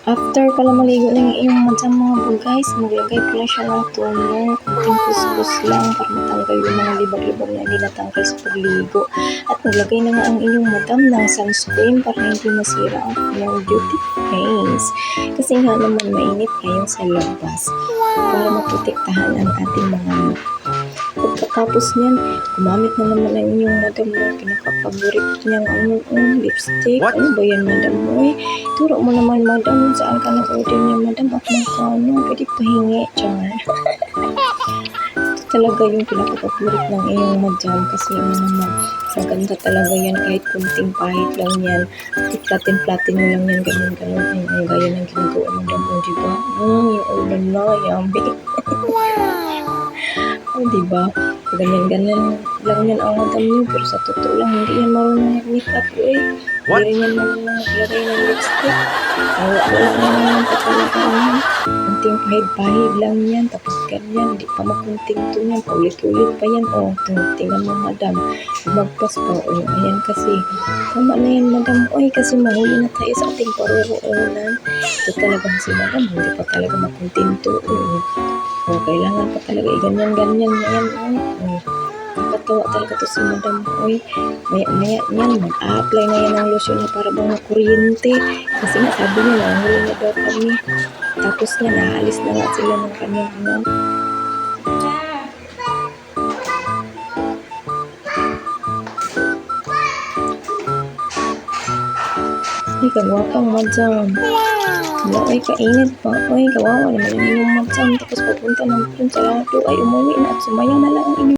After pala maligo ng iyong madam mga guys, maglagay pala siya ng toner, kunting kuskus lang para matanggal yung mga libag-libag na hindi natanggal sa pagligo. At maglagay na nga ang iyong madam ng sunscreen para hindi masira ang kanyang beauty face. Kasi nga naman mainit ngayon sa labas para maprotektahan ang ating mga mukha. Pagkatapos niyan, gumamit na naman ang inyong madam ng pinaka-favorite niyang lipstick. What? Ano ba yan, madam mo? Turo mo naman, madam, saan ka nag-order niya, madam? At magkano? Pwede pahingi. Char. Ito talaga yung pinaka-favorite ng iyong madam kasi naman, maganda talaga yan kahit kunting pahit lang yan. Platin-platin mo lang yan, ganun-ganun. Ang gaya ng ginagawa, madam mo, diba? Yung ulan na, yummy. Oh, diba? Ganyan-ganyan lang yan ang madam niyo, pero sa totoo lang, hindi yan marunong mag-makeup What? Hindi rin yan marunong maglagay ng lipstick. Wala naman talaga yan. Kunting pahid-pahid lang yan, tapos ganyan, hindi pa makunting to yan, paulit-ulit pa yan. Oh, tingnan mo madam, magpas pa. Oh, ayan kasi, tama na yan madam. Oy, kasi mahuli na tayo sa ating paruroonan. Ito talaga si madam, hindi pa talaga makunting to. Oh, kailangan pa talaga ganyan-ganyan na yan. Oh, nakatawa talaga to si madam. Oy, maya-maya yan, mag-a-apply na yan ng lotion na para bang kuryente. Kasi nga sabi niya, nahuli na daw kami. Tapos niya, naalis na nga sila ng kanyang Ay, kagwapang madam. Ay, kainit pa. Ay, kawawa naman yung madam. Tapos papunta ng sarado ay umuwi na at sumayaw na lang ang